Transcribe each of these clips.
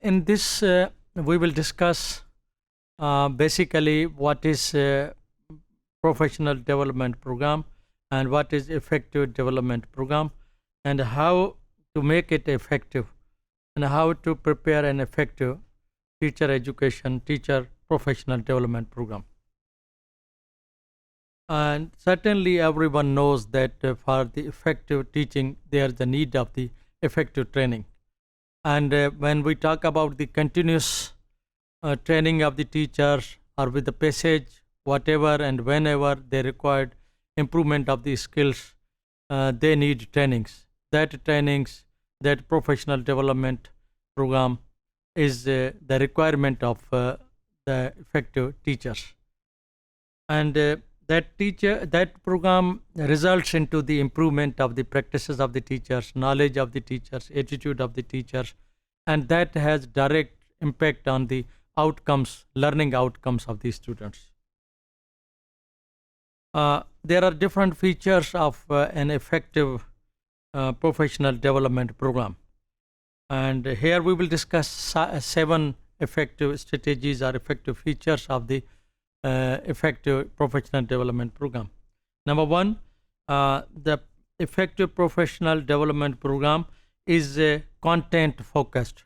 in this, we will discuss basically what is professional development program and what is effective development program and how to make it effective and how to prepare an effective teacher education, teacher professional development program. And certainly everyone knows that for the effective teaching, there is the need of the effective training. And when we talk about the continuous training of the teachers or with the passage, whatever and whenever they required improvement of the skills, they need trainings. That professional development program is the requirement of the effective teachers. And that program results into the improvement of the practices of the teachers, knowledge of the teachers, attitude of the teachers, and that has direct impact on the outcomes, learning outcomes of the students. There are different features of an effective professional development program, and here we will discuss 7 effective strategies or effective features of the effective professional development program. Number 1, the effective professional development program is content focused,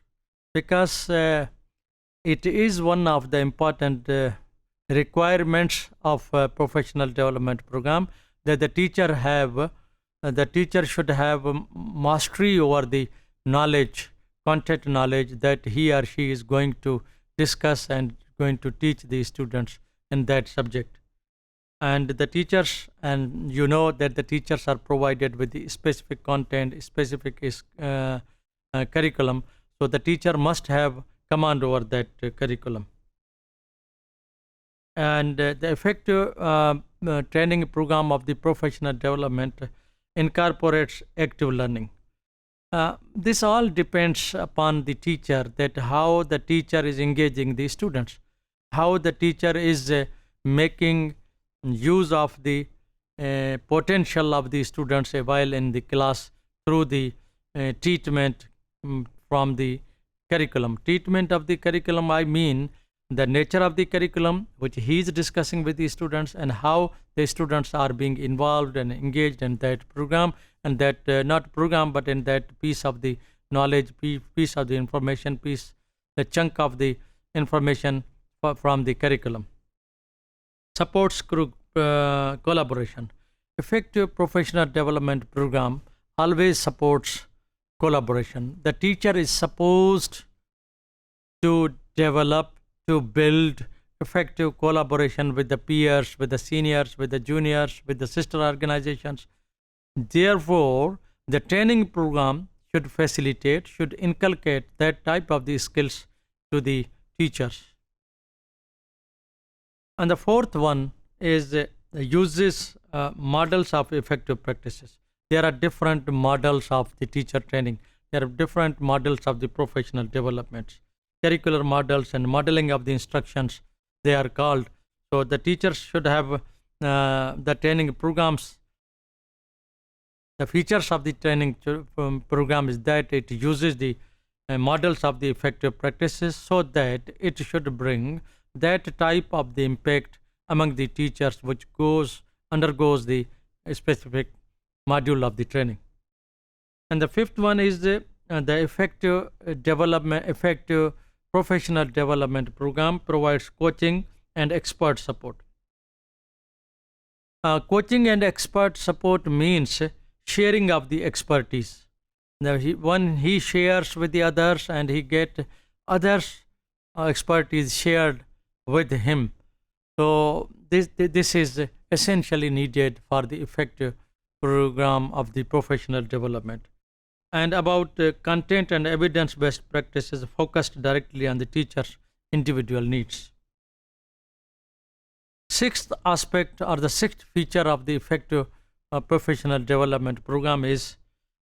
because it is one of the important requirements of a professional development program that the teacher should have mastery over the knowledge, content knowledge that he or she is going to discuss and going to teach the students in that subject. And the teachers, and you know that the teachers are provided with the specific content, specific curriculum, so the teacher must have command over that curriculum. And the effective training program of the professional development incorporates active learning. This all depends upon the teacher, that how the teacher is engaging the students, how the teacher is making use of the potential of the students while in the class through the treatment from the curriculum. Treatment of the curriculum, I mean the nature of the curriculum which he is discussing with the students and how the students are being involved and engaged in that program, and that not program but in that piece of the knowledge, piece of the information, the chunk of the information from the curriculum. Supports group collaboration. Effective professional development program always supports collaboration. The teacher is supposed to develop, to build effective collaboration with the peers, with the seniors, with the juniors, with the sister organizations. Therefore, the training program should facilitate, should inculcate that type of the skills to the teachers. And the 4th one is uses models of effective practices. There are different models of the teacher training. There are different models of the professional development. Curricular models and modeling of the instructions, they are called. So the teachers should have the training programs. The features of the training program is that it uses the models of the effective practices so that it should bring that type of the impact among the teachers which undergoes the specific module of the training. And the 5th one is the effective professional development program provides coaching and expert support. Coaching and expert support means sharing of the expertise. Now he shares with the others and he get others' expertise shared with him. So this is essentially needed for the effective program of the professional development. And about content and evidence-based practices focused directly on the teacher's individual needs. 6th aspect or the 6th feature of the effective professional development program is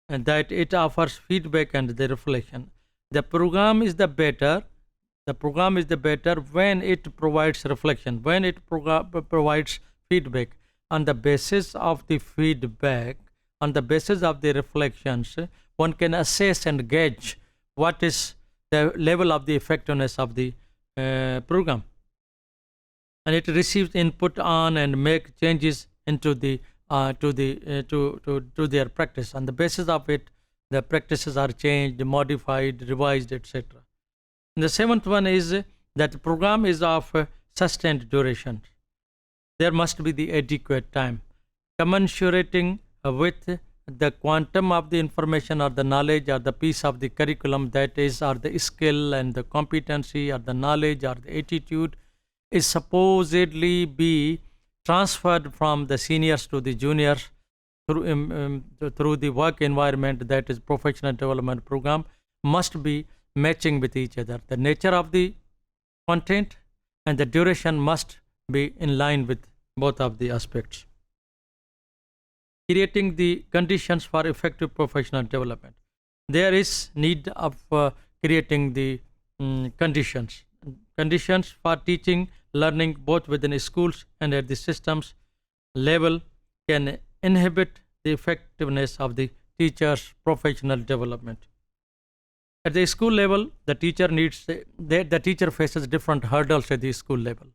that it offers feedback and the reflection. The program is the better when it provides reflection, when it provides feedback. On the basis of the feedback, on the basis of the reflections, one can assess and gauge what is the level of the effectiveness of the program, and it receives input on and make changes into the to their practice. On the basis of it, the practices are changed, modified, revised, etc. And the seventh one is that the program is of sustained duration. There must be the adequate time, commensurating with the quantum of the information or the knowledge or the piece of the curriculum, that is, or the skill and the competency or the knowledge or the attitude is supposedly be transferred from the seniors to the juniors through the work environment, that is professional development program, must be matching with each other. The nature of the content and the duration must be in line with both of the aspects. Creating the conditions for effective professional development. There is need of creating the conditions for teaching, learning both within schools and at the systems level can inhibit the effectiveness of the teacher's professional development. At the school level, the teacher faces different hurdles at the school level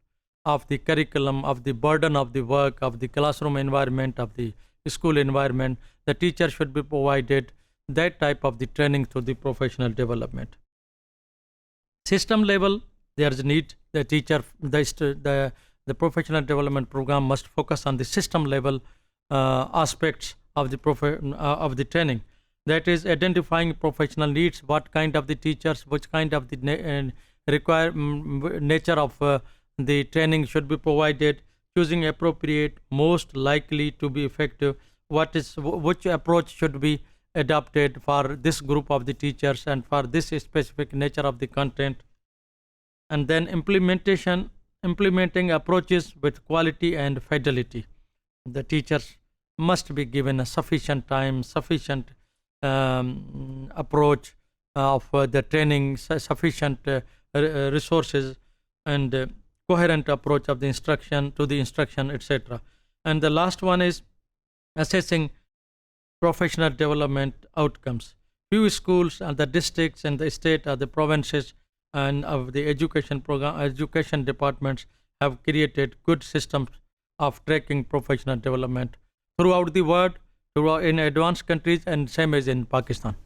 of the curriculum, of the burden of the work, of the classroom environment, of the school environment. The teacher should be provided that type of the training through the professional development. System level, there is need the teacher, the professional development program must focus on the system level aspects of the training. That is, identifying professional needs, what kind of the teachers, which kind of the nature of the training should be provided, choosing appropriate, most likely to be effective, which approach should be adopted for this group of the teachers and for this specific nature of the content, and then implementing approaches with quality and fidelity. The teachers must be given a sufficient time, sufficient approach of the training, sufficient resources, and coherent approach of the instruction, etc. And the last one is assessing professional development outcomes. Few schools and the districts and the state or the provinces and of the education departments have created good systems of tracking professional development throughout the world, in advanced countries, and same as in Pakistan.